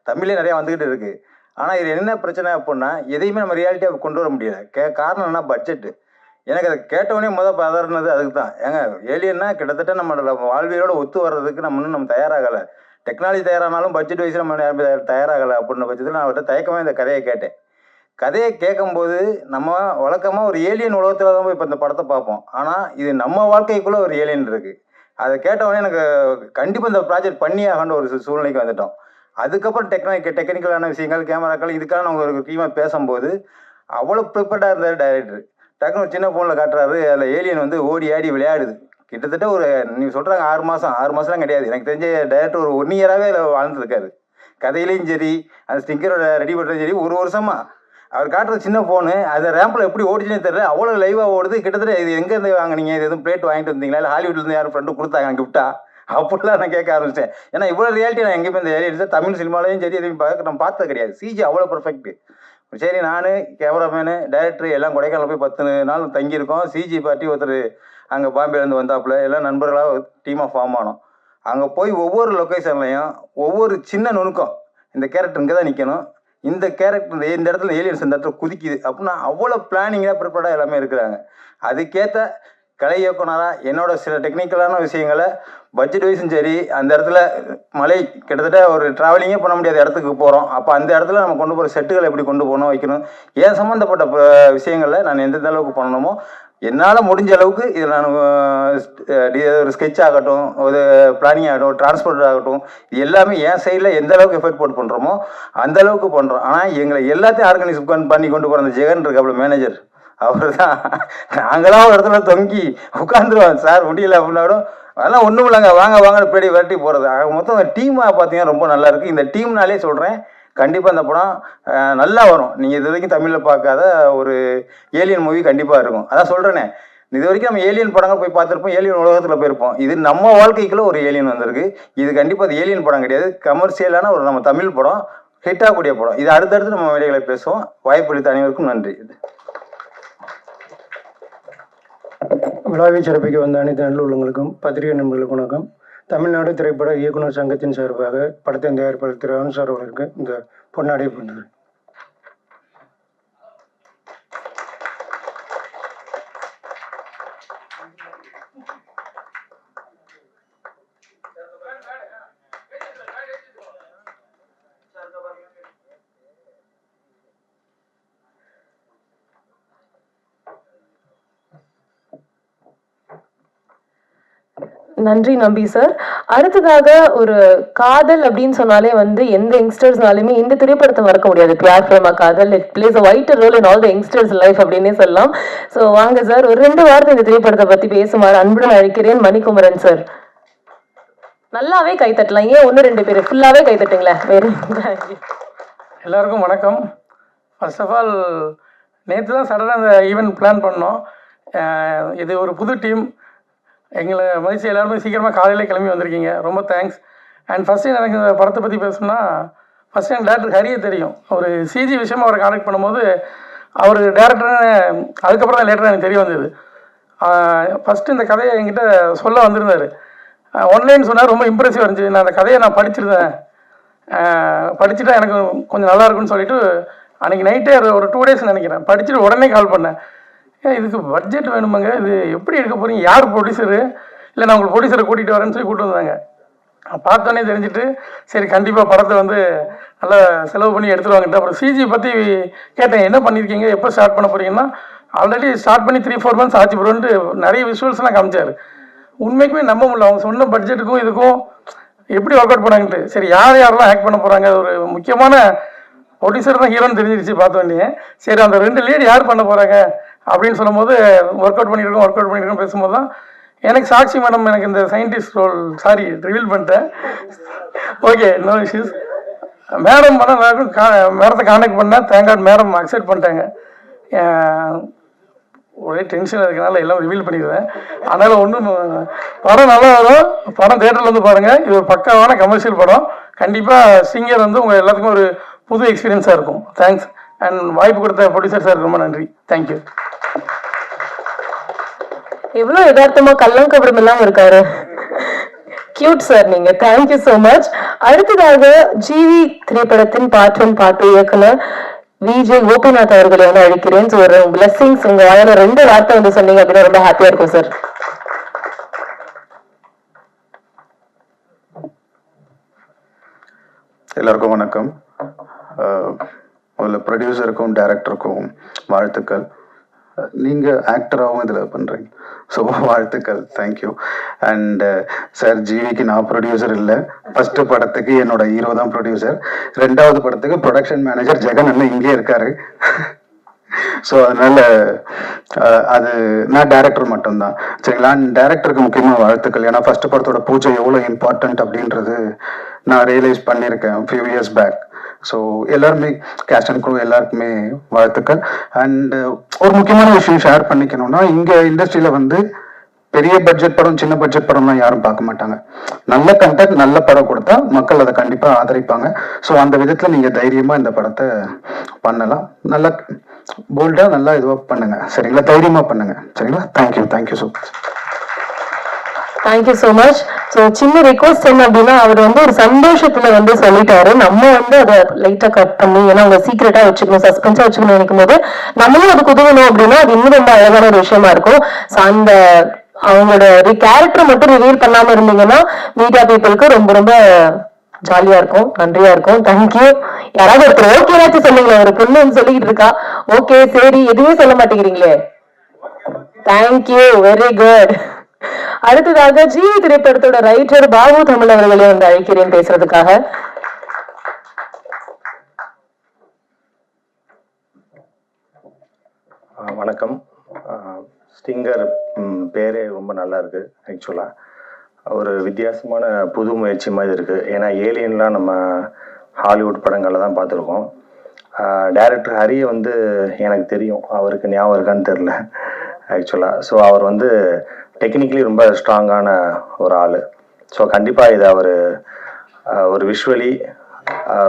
தமிழ்லேயே நிறையா வந்துக்கிட்டு இருக்குது. ஆனால் இது என்ன பிரச்சனை அப்படின்னா, எதையுமே நம்ம ரியாலிட்டியாக கொண்டு வர முடியல. காரணம் என்ன, பட்ஜெட்டு. எனக்கு அதை கேட்டவொடனே பதறினது அதுக்கு தான். ஏங்க ஏலியன்னா கிட்டத்தட்ட நம்ம வாழ்வியலோட ஒத்து வர்றதுக்கு நம்ம தயாராகலை. டெக்னாலஜி தயாரானாலும் பட்ஜெட் வைஸ் நம்ம தயாராகலை அப்படின்ற பட்சத்தில் நான் அவர்கிட்ட தயக்கமாக இந்த கதையை கேட்டேன். கதையை கேட்கும்போது நம்ம வழக்கமாக ஒரு ஏலியன் உலகத்தில் தான் போய் இப்போ இந்த படத்தை பார்ப்போம். ஆனால் இது நம்ம வாழ்க்கைக்குள்ளே ஒரு ஏலியன் இருக்குது. அதை கேட்டவொடனே எனக்கு கண்டிப்பாக இந்த ப்ராஜெக்ட் பண்ணி ஆகன்ற ஒரு சூழ்நிலைக்கு வந்துட்டோம். அதுக்கப்புறம் டெக்னிக்கலான விஷயங்கள், கேமராக்கள், இதுக்காக நம்ம ஒரு டீமாக பேசும்போது அவ்வளோ ப்ரிப்பேர்டாக இருந்தார் டைரக்டர். டக்குனு ஒரு சின்ன ஃபோனில் காட்டுறாரு, அதில் ஏலியன் வந்து ஓடி ஆடி விளையாடுது. கிட்டத்தட்ட ஒரு நீங்கள் சொல்கிறாங்க 6 மாதம்லாம் கிடையாது, எனக்கு தெரிஞ்ச டைரக்டர் ஒரு 1 இயராகவே அதில் வாழ்ந்துருக்காரு. கதையிலையும் சரி, அந்த ஸ்டிக்கரோட ரெடி பண்ணுறதும் சரி, 1 வருஷமாக அவர் காட்டுற சின்ன ஃபோனு அதை ரேம்பில் எப்படி ஓடிச்சுனே தெரியல, அவ்வளோ லைவாக ஓடுது. கிட்டத்தட்ட இது எங்கேருந்து வாங்கினீங்க, இது எதுவும் பிளேட் வாங்கிட்டு வந்தீங்களா, இல்லை ஹாலிவுட்லேருந்து யாரும் ஃப்ரெண்டு கொடுத்தாங்க கிஃப்ட்டா அப்படிலாம் நான் கேட்க ஆரம்பிச்சேன். ஏன்னா இவ்வளோ ரியாலிட்டி நான் எங்கேயுமே இந்த ஏலியன்ஸை தமிழ் சினிமாலையும் சரி எதுவும் நம்ம பார்த்தது கிடையாது. சிஜி அவ்வளோ பர்ஃபெக்ட்டு. சரி, நான் கேமராமேனு டைரக்டர் எல்லாம் கொடைக்கானல் போய் 10 நாள் தங்கியிருக்கோம். சிஜி பார்ட்டி ஒருத்தர் அங்கே பாம்பேலேருந்து வந்தாப்புல, எல்லாம் நண்பர்களாக டீமாக ஃபார்ம் ஆனோம். அங்கே போய் ஒவ்வொரு லொக்கேஷன்லையும் ஒவ்வொரு சின்ன நுணுக்கம், இந்த கேரக்டர் இங்கே தான் நிற்கணும், இந்த கேரக்டர் இந்த இடத்துல ஏலியன்ஸ் இந்த இடத்துல குதிக்குது அப்படின்னா அவ்வளோ பிளானிங்காக ப்ரிப்பேர்டாக எல்லாமே இருக்கிறாங்க. அதுக்கேற்ற கலை இயக்குனராக என்னோட சில டெக்னிக்கலான விஷயங்களை பட்ஜெட் வைஸும் சரி, அந்த இடத்துல மலை கிட்டத்தட்ட ஒரு ட்ராவலிங்கே பண்ண முடியாத இடத்துக்கு போகிறோம். அப்போ அந்த இடத்துல நம்ம கொண்டு போகிற செட்டுகளை எப்படி கொண்டு போகணும், வைக்கணும், ஏன் சம்மந்தப்பட்ட விஷயங்களில் நான் எந்தெந்த அளவுக்கு பண்ணணுமோ என்னால் முடிஞ்ச அளவுக்கு இதில் நான் ஒரு ஸ்கெட்ச் ஆகட்டும், ஒரு பிளானிங் ஆகட்டும், டிரான்ஸ்போர்ட் ஆகட்டும், இது எல்லாமே என் சைடில் எந்த அளவுக்கு எஃபர்ட் போட்டு பண்ணுறோமோ அந்த அளவுக்கு பண்ணுறோம். ஆனால் எங்களை எல்லாத்தையும் ஆர்கனைஸ் பண்ணி கொண்டு போகிற அந்த ஜெகன் இருக்காப்புல மேனேஜர், அவர் தான். நாங்களாம் ஒரு இடத்துல தொங்கி உட்காந்துருவோம், சார் முடியல அப்படின்னாலும் அதெல்லாம் ஒன்றும் இல்லைங்க, வாங்கன்னு பேடி விரட்டி போகிறது. மொத்தம் டீமாக பார்த்தீங்கன்னா ரொம்ப நல்லா இருக்குது. இந்த டீம்னாலே சொல்கிறேன், கண்டிப்பாக இந்த படம் நல்லா வரும். நீங்கள் இது வரைக்கும் தமிழில் பார்க்காத ஒரு ஏலியன் மூவி கண்டிப்பாக இருக்கும். அதான் சொல்கிறேனே, இது வரைக்கும் நம்ம ஏலியன் படங்கள் போய் பார்த்துருப்போம், ஏலியன் உலகத்தில் போயிருப்போம். இது நம்ம வாழ்க்கைக்குள்ள ஒரு ஏலியன் வந்திருக்கு. இது கண்டிப்பாக அது ஏலியன் படம் கிடையாது, கமர்ஷியலான ஒரு நம்ம தமிழ் படம், ஹிட் ஆகக்கூடிய படம். இது அடுத்தடுத்து நம்ம வேலைகளை பேசுவோம். வாய்ப்பளித்த அனைவருக்கும் நன்றி. விழாவை சிறப்பிக்க வந்த அனைத்து நல்லுள்ளங்களுக்கும் பத்திரிகை நண்பர்களுக்கு வணக்கம். தமிழ்நாடு திரைப்பட இயக்குனர் சங்கத்தின் சார்பாக படத்தின் தயாரிப்பாளர் திரு அருண் சார் அவர்களுக்கு இந்த பொன்னாடை பண்ணுறேன். நன்றி நம்பி சார். அடுத்ததாக ஒரு காதல் அப்படின்னு சொன்னாலே வந்து எந்த யங்ஸ்டர்ஸ்னாலுமே இந்த திரைப்படத்தை மறக்க முடியாது. பியார் பிரேமா காதல் it plays a vital role in all the youngsters life அப்படின்னே சொல்லலாம். ஸோ வாங்க சார், ஒரு 2 வார்த்தை இந்த திரைப்படத்தை பத்தி பேசுமாறு அன்புடன் அழைக்கிறேன் மணிக்குமரன் சார். நல்லாவே கைத்தட்டலாம், ஏன் 1-2 பேர் ஃபுல்லாவே கைத்தட்டுங்களேன். வெரி எல்லாருக்கும் வணக்கம். ஃபர்ஸ்ட் ஆஃப் ஆல் நேற்று தான் சடனாக அந்த ஈவெண்ட் பிளான் பண்ணோம். இது ஒரு புது டீம், எங்களை மதிச்சு எல்லாருமே சீக்கிரமாக காலையிலே கிளம்பி வந்திருக்கீங்க, ரொம்ப தேங்க்ஸ். அண்ட் ஃபஸ்ட்டு எனக்கு இந்த படத்தை பற்றி பேசணும்னா, ஃபஸ்ட்டு எனக்கு டேரக்டர் ஹரியை தெரியும். ஒரு சிஜி விஷயமா அவரை கான்டெக்ட் பண்ணும்போது அவர் டேரக்டர்னு அதுக்கப்புறம் தான் லேட்டராக எனக்கு தெரிய வந்தது. ஃபஸ்ட்டு இந்த கதையை என்கிட்ட சொல்ல வந்திருந்தார். ஒன்லைன் சொன்னார், ரொம்ப இம்ப்ரெசிவாக இருந்துச்சு. நான் அந்த கதையை நான் படிச்சிருந்தேன், படிச்சுட்டா எனக்கு கொஞ்சம் நல்லா இருக்குன்னு சொல்லிட்டு அன்றைக்கி நைட்டே ஒரு 2 days நினைக்கிறேன் படிச்சுட்டு உடனே கால் பண்ணேன். இதுக்கு பட்ஜெட் வேணுமாங்க, இது எப்படி எடுக்க போகிறீங்க, யார் ப்ரொடியூசரு, இல்லை நான் உங்களுக்கு ப்ரொடியூசரை கூட்டிகிட்டு வரேன்னு சொல்லி கூப்பிட்டு வந்தாங்க. பார்த்தோன்னே தெரிஞ்சுட்டு சரி கண்டிப்பாக படத்தை வந்து நல்லா செலவு பண்ணி எடுத்துருவாங்கட்டு. அப்புறம் சிஜி பற்றி கேட்டேன், என்ன பண்ணியிருக்கீங்க, எப்போ ஸ்டார்ட் பண்ண போகிறீங்கன்னா, ஆல்ரெடி ஸ்டார்ட் பண்ணி 3-4 months ஆச்சு ப்ரோன்ட்டு நிறைய விஷுவல்ஸ்லாம் காமிச்சார். உண்மைக்குமே நம்ப முடியல, அவங்க சொன்ன பட்ஜெட்டுக்கும் இதுக்கும் எப்படி ஒர்க் அவுட் பண்ணாங்கன்ட்டு. சரி யாரெல்லாம் ஆக்ட் பண்ண போகிறாங்க, ஒரு முக்கியமான ப்ரொடியூசர் தான் ஹீரோன்னு தெரிஞ்சிருச்சு பார்த்தோன்னே. சரி அந்த 2 லீட் யார் பண்ண போகிறாங்க அப்படின்னு சொல்லும்போது ஒர்க் அவுட் பண்ணியிருக்கோம் பேசும்போது தான் எனக்கு சாட்சி மேடம் எனக்கு இந்த சயின்டிஸ்ட் ரோல் ரிவீல் பண்ணிட்டேன். Okay, no issues. மேடம் பண்ண மேடத்தை கான்டாக்ட் பண்ணேன், தேங்காட் மேடம் அக்செப்ட் பண்ணிட்டாங்க. ஒரே டென்ஷன் இருக்கனால எல்லாம் ரிவீல் பண்ணிடுவேன். அதனால் ஒன்றும் படம் நல்லா வரும், படம் தேட்டரில் வந்து பாருங்கள். இது ஒரு பக்காவான கமர்ஷியல் படம். கண்டிப்பாக சிங்கர் வந்து உங்கள் எல்லாத்துக்கும் ஒரு புது எக்ஸ்பீரியன்ஸாக இருக்கும். தேங்க்ஸ். அண்ட் வாய்ப்பு கொடுத்த ப்ரொடியூசர் சார் ரொம்ப நன்றி. தேங்க்யூ. எவ்வளோ யதார்த்தமா கள்ளம் கபடம் எல்லாம் இருக்காரு. கியூட் சார் நீங்க. Thank you so much. அடுத்ததாக ஜிவி திரைப்படத்தின் பார்ட் 1 பார்ட் 2 இயக்குனர் விஜய் கோபிநாத் அவர்களை வந்து அழைக்கிறேன். ஒரு பிளெஸிங்ஸ் உங்க வாயால 2 வார்த்தை வந்து சொன்னீங்க அப்படின்னா ரொம்ப ஹாப்பியா இருக்கும் சார். எல்லாருக்கும் வணக்கம். முதல்ல ப்ரொடியூசருக்கும் டைரக்டருக்கும் வாழ்த்துக்கள். நீங்கள் ஆக்டராகவும் இதில் பண்ணுறீங்க, ஸோ வாழ்த்துக்கள், தேங்க்யூ. அண்ட் சார், ஜிவிக்கு நான் ப்ரொடியூசர் இல்லை. ஃபஸ்ட்டு படத்துக்கு என்னோட ஹீரோ தான் ப்ரொடியூசர். 2வது படத்துக்கு ப்ரொடக்ஷன் மேனேஜர் ஜெகன் அண்ணன் இங்கே இருக்காரு. ஸோ அதனால் அது நான் டேரக்டர் மட்டும்தான், சரிங்களா. டேரக்டருக்கு முக்கியமாக வாழ்த்துக்கள். ஏன்னா ஃபஸ்ட்டு படத்தோட பூஜை எவ்வளோ இம்பார்ட்டண்ட் அப்படின்றது நான் ரியலைஸ் பண்ணியிருக்கேன் ஃபியூ இயர்ஸ் பேக். ஸோ எல்லாருமே கேஸ்ட் அண்ட் க்ரூ எல்லாருக்குமே வாழ்த்துக்கள். அண்ட் ஒரு முக்கியமான விஷயம் ஷேர் பண்ணிக்கணும்னா, இங்கே இண்டஸ்ட்ரியில் வந்து பெரிய பட்ஜெட் படம் சின்ன பட்ஜெட் படம்லாம் யாரும் பார்க்க மாட்டாங்க. நல்ல கண்டென்ட் நல்ல படம் கொடுத்தா மக்கள் அதை கண்டிப்பாக ஆதரிப்பாங்க. ஸோ அந்த விதத்தில் நீங்கள் தைரியமாக இந்த படத்தை பண்ணலாம். நல்லா போல்டாக நல்லா இதுவாக பண்ணுங்க, சரிங்களா. தைரியமாக பண்ணுங்க, சரிங்களா. Thank you so much. Thank you so much. So சின்ன ரிக்வஸ்ட் என்ன அப்படின்னா, அவர் வந்து ஒரு சந்தோஷத்துல வந்து சொல்லிட்டாரு, நம்ம வந்து அதை லைட்டா கட் பண்ணி, ஏன்னா அவங்க சீக்கிரட்டா வச்சுக்கணும், சஸ்பென்ஸா வச்சுக்கணும் நினைக்கும் போது நம்மளும் அதுக்கு உதவணும் அப்படின்னா அது இன்னும் ரொம்ப அழகான ஒரு விஷயமா இருக்கும். ஸோ அந்த அவங்களோட கேரக்டர் மட்டும் ரிவீல் பண்ணாம இருந்தீங்கன்னா மீடியா பீப்புளுக்கு ரொம்ப ரொம்ப ஜாலியா இருக்கும், நன்றியா இருக்கும். தேங்க்யூ. யாராவது ஒருத்தர் ஓகேனாச்சும் சொல்லுங்களேன். ஒரு பொண்ணு சொல்லிக்கிட்டு இருக்கா ஓகே சரி, எதுவுமே சொல்ல மாட்டேங்கிறீங்களே. Thank you, very good. அடுத்ததாக ஜிவி திரைப்படத்தோட ரைட்டர் பாபு தமிழ் அவர்களை வந்து அழைக்கிறேன் பேசுறதுக்காக. வணக்கம். ஸ்டிங்கர் பேரே ரொம்ப நல்லா இருக்கு. ஆக்சுவலாக ஒரு வித்தியாசமான புது முயற்சி மாதிரி இருக்குது. ஏன்னா ஏலியன்லாம் நம்ம ஹாலிவுட் படங்களில் தான் பார்த்துருக்கோம். டைரக்டர் ஹரியை வந்து எனக்கு தெரியும், அவருக்கு ஞாபகம் இருக்கான்னு தெரில ஆக்சுவலாக. ஸோ அவர் வந்து டெக்னிக்கலி ரொம்ப ஸ்ட்ராங்கான ஒரு ஆள். ஸோ கண்டிப்பாக இதை அவர் ஒரு விஷுவலி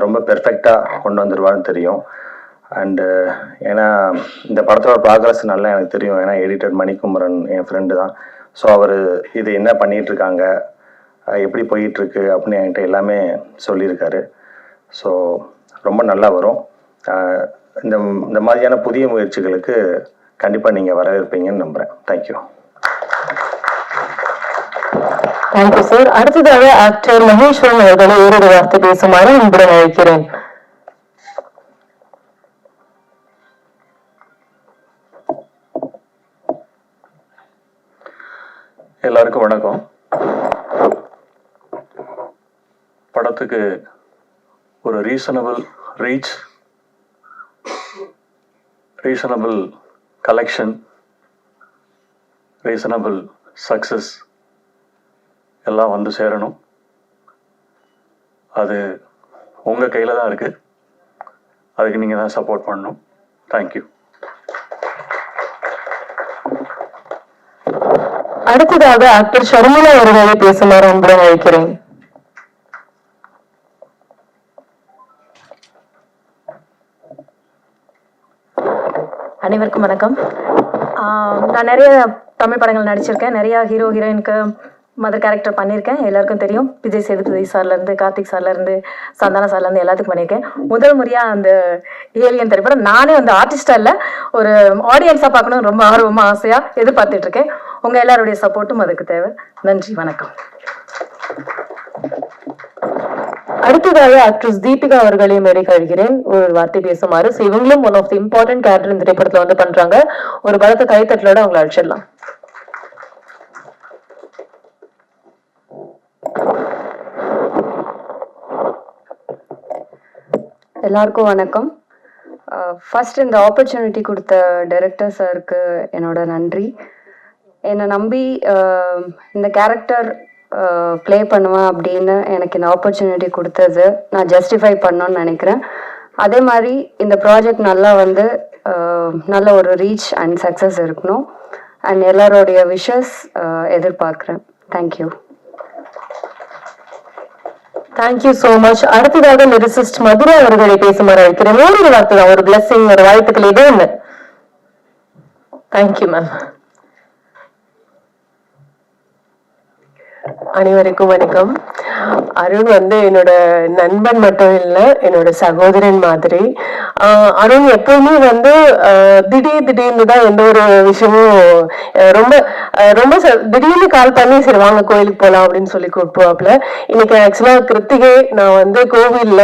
ரொம்ப பெர்ஃபெக்டாக கொண்டு வந்துடுவார்னு தெரியும். அண்டு ஏன்னா இந்த படத்தோட ப்ராக்ரஸ் நல்லா எனக்கு தெரியும், ஏன்னா எடிட்டர் மணிக்குமரன் என் ஃப்ரெண்டு தான். ஸோ அவர் இது என்ன பண்ணிகிட்ருக்காங்க, எப்படி போயிட்டுருக்கு அப்படின்னு என்கிட்ட எல்லாமே சொல்லியிருக்காரு. ஸோ ரொம்ப நல்லா வரும். இந்த இந்த மாதிரியான புதிய முயற்சிகளுக்கு கண்டிப்பாக நீங்கள் வரவேற்பீங்கன்னு நம்புகிறேன். தேங்க்யூ. Thank you sir. அடுத்ததாக ஆக்டர் மகேஸ்வரன் அவர்களை ஒரு வார்த்தை பேசுமாறு அன்புடன் அழைக்கிறேன். எல்லாருக்கும் வணக்கம். படத்துக்கு ஒரு reasonable reach, reasonable collection, reasonable success எல்லாம் வந்து சேரணும். அது உங்கள் கையில் தான் இருக்குது. அதுக்கு நீங்கள் தான் சப்போர்ட் பண்ணணும். தேங்க்யூ. அடுத்ததாக ஆக்டர் ஷர்மிளா அவர்களை பேசுமாறு அன்புடன் அழைக்கிறேன். அனைவருக்கும் வணக்கம். நான் நிறைய தமிழ் படங்கள் நடிச்சிருக்கேன். நிறைய ஹீரோ ஹீரோயினுக்கு மதர் கேரக்டர் பண்ணியிருக்கேன். எல்லாருக்கும் தெரியும். விஜய் சேதுபதி சார்லேருந்து, கார்த்திக் சார்லேருந்து, சந்தானா சார்லேருந்து எல்லாத்துக்கும் பண்ணியிருக்கேன். முதல் முறையாக அந்த ஏலியன் திரைப்படம் நானே வந்து ஆர்டிஸ்டாக இல்லை, ஒரு ஆடியன்ஸாக பார்க்கணும்னு ரொம்ப ஆர்வமாக ஆசையாக எதிர்பார்த்துட்ருக்கேன். உங்கள் எல்லாருடைய சப்போர்ட்டும் அதுக்கு தேவை. நன்றி, வணக்கம். அடுத்ததாக ஆக்ட்ரஸ் தீபிகா அவர்களை மேடை கழிக்கிறேன், ஒரு வார்த்தை பேசுமாறு. இவங்களும் one of the important character இந்த திரைப்படத்துல வந்து பண்றாங்க. ஒரு பலத்த கைத்தட்டலோட அவங்களை அழைச்சிடலாம். எல்லாருக்கும் வணக்கம். ஃபர்ஸ்ட் இந்த ஆப்பர்ச்சுனிட்டி கொடுத்த டைரக்டர் சாருக்கு என்னோட நன்றி. என்னை நம்பி இந்த கேரக்டர் ப்ளே பண்ணுவேன் அப்படின்னு எனக்கு இந்த ஆப்பர்ச்சுனிட்டி கொடுத்தது நான் ஜஸ்டிஃபை பண்ணணும்னு நினைக்கிறேன். அதே மாதிரி இந்த ப்ராஜெக்ட் நல்லா வந்து நல்ல ஒரு ரீச் அண்ட் சக்ஸஸ் இருக்கணும். அண்ட் எல்லாரோடைய விஷஸ் எதிர்பார்க்குறேன். தேங்க்யூ. Thank you so much. அடுத்ததாக லிரிசிஸ்ட் மதுரை அவர்களை பேசுமாறு அழைக்கிறேன். ஒரு வார்த்தை தான், ஒரு பிளெஸிங், ஒரு வாழ்த்துக்கள் ஏதோ ஒண்ணு. Thank you ma'am. அனைவருக்கும் வணக்கம். அருண் வந்து என்னோட நண்பன் மட்டும் இல்லை, என்னோட சகோதரன் மாதிரி. அருண் எப்பவுமே வந்து திடீர்னு தான் எந்த ஒரு விஷயமும் ரொம்ப ரொம்ப திடீர்னு கால் பண்ணி சரி வாங்க கோயிலுக்கு போகலாம் அப்படின்னு சொல்லி கூப்பிடுவாப்புல. இன்னைக்கு ஆக்சுவலா கிருத்திகை நான் வந்து கோவில்ல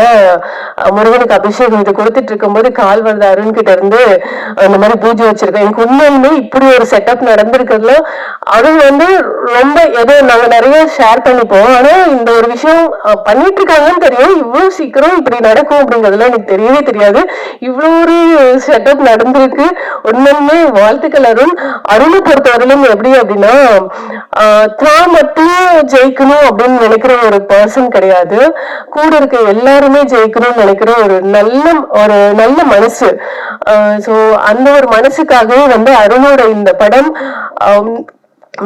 முருகனுக்கு அபிஷேகம் இது கொடுத்துட்டு இருக்கும்போது கால் வருது அருண் கிட்ட இருந்து, இந்த மாதிரி பூஜை வச்சிருக்கேன். எனக்கு உண்மையுமே இப்படி ஒரு செட்டப் நடந்திருக்கிறதுல அருண் வந்து ரொம்ப ஏதோ நாங்க நிறைய ஷேர் பண்ணிப்போம். ஆனா இந்த ஒரு விஷயம் பண்ணிட்டு இருக்காங்கன்னு தெரியும், இவ்வளவு சீக்கிரம் இப்படி நடக்கும் அப்படிங்கிறதுல எனக்கு தெரியவே தெரியாது. இவ்வளவு ஒரு செட்டப் நடந்திருக்கு. உண்மையுமே வாழ்த்துக்கள் அருண். அருணை பொறுத்தவரையிலும் எப்படி அப்படின்னா தான் மட்டும் ஜெயிக்கணும் அப்படின்னு நினைக்கிற ஒரு பர்சன் கிடையாது. கூட இருக்க எல்லாருமே ஜெயிக்கணும்னு நினைக்கிற ஒரு நல்ல மனசு. சோ அந்த ஒரு மனசுக்காகவே வந்து அருணோட இந்த படம்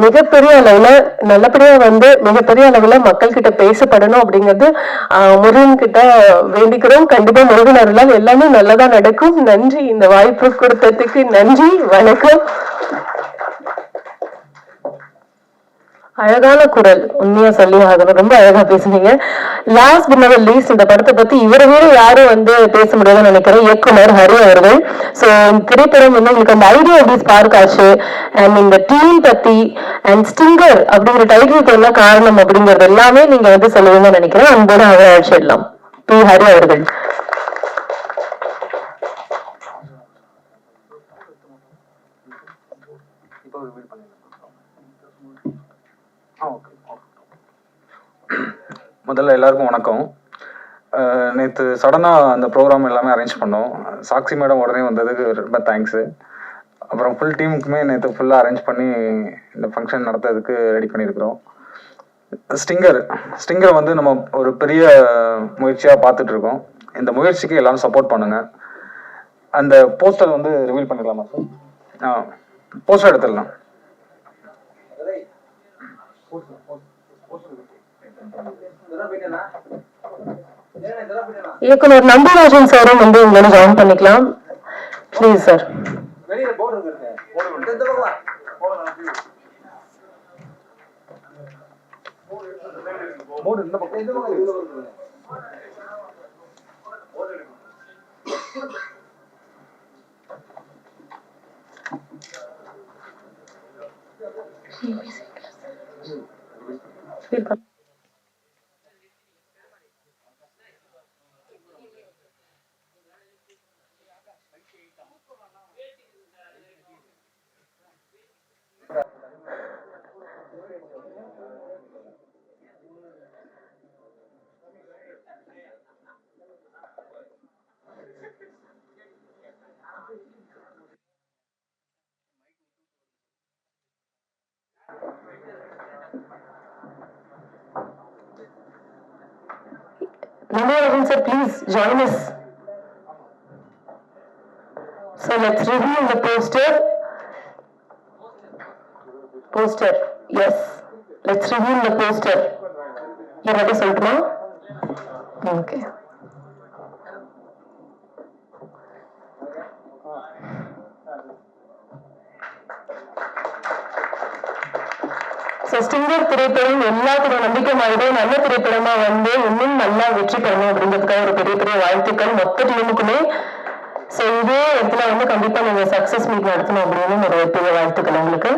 மிகப்பெரிய அளவுல நல்லபடியா வந்து மிகப்பெரிய அளவுல மக்கள் கிட்ட பேசப்படணும் அப்படிங்கிறது முருகன் கிட்ட வேண்டிக்கிறோம். கண்டிப்பா முருகன் அருளால் எல்லாமே நல்லதா நடக்கும். நன்றி, இந்த வாய்ப்பு கொடுத்ததுக்கு நன்றி. வணக்கம். அழகான குரல், உண்மையா சொல்லி ஆகணும், ரொம்ப அழகா பேசுனீங்க. லாஸ்ட் பட் நாட் லீஸ்ட், இந்த படத்தை பத்தி இவரை விட யாரும் வந்து பேச முடியாதுன்னு நினைக்கிறேன், இயக்குனர் ஹரி அவர்கள். சோ திரைப்படம் வந்து உங்களுக்கு அந்த ஐடியா எப்படி ஸ்பார்க் ஆச்சு, அண்ட் இந்த டீம் பத்தி, அண்ட் ஸ்டிங்கர் அப்படிங்கிற டைட்டிலுக்கு என்ன காரணம் அப்படிங்கறது எல்லாமே நீங்க வந்து சொல்லுவீங்கன்னு நினைக்கிறேன். அன்போடு அவர் அழைச்சிடலாம் பி ஹரி அவர்கள். முதல்ல எல்லாருக்கும் வணக்கம். நேற்று சடனாக அந்த ப்ரோக்ராம் எல்லாமே அரேஞ்ச் பண்ணோம். சாக்ஷி மேடம் உடனே வந்ததுக்கு ரொம்ப தேங்க்ஸு. அப்புறம் ஃபுல் டீமுக்குமே நேற்று ஃபுல்லாக அரேஞ்ச் பண்ணி இந்த ஃபங்க்ஷன் நடத்துறதுக்கு ரெடி பண்ணியிருக்கிறோம். ஸ்டிங்கர் வந்து நம்ம ஒரு பெரிய முயற்சியாக பார்த்துட்ருக்கோம். இந்த முயற்சிக்கு எல்லாரும் சப்போர்ட் பண்ணுங்கள். அந்த போஸ்டர் வந்து ரிவீல் பண்ணிடலாமா சார்? போஸ்டர் எடுத்துடலாம். இயக்குனர் நம்பராஜன் சாரும் வந்து உங்களை ஜாயின் பண்ணிக்கலாம் please sir. Nandi Arjun sir, please join us. So let's reveal the poster. Yes, let's reveal the poster. You ready, Sultana? Okay. So Stinger திரைப்படம் எல்லாத்துக்கும் நம்பிக்கை மாதிரி நல்ல திரைப்படமா வந்து இன்னும் நல்லா வெற்றி பெறணும் அப்படிங்கிறதுக்காக ஒரு பெரிய பெரிய வாழ்த்துக்கள் மொத்த டீமுக்குமே. ஸோ இதே இடத்துல வந்து கண்டிப்பா நீங்க சக்சஸ் மீட் நடத்தணும் அப்படின்னு ஒரு பெரிய வாழ்த்துக்கள் உங்களுக்கு.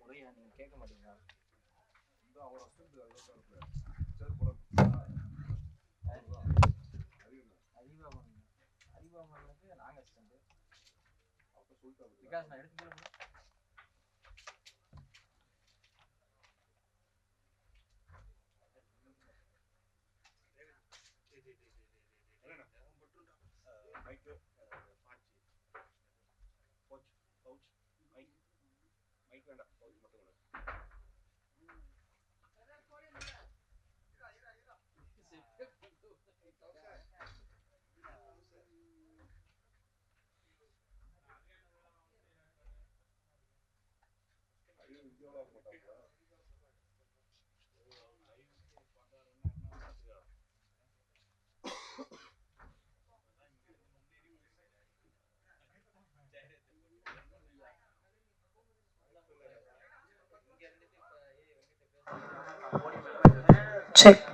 முறையா நீங்க கேட்க மாட்டீங்களா? அறிவாமனுக்கு நாங்க அசிஸ்டன்ட் விகாஸ் நான் எடுத்து Check.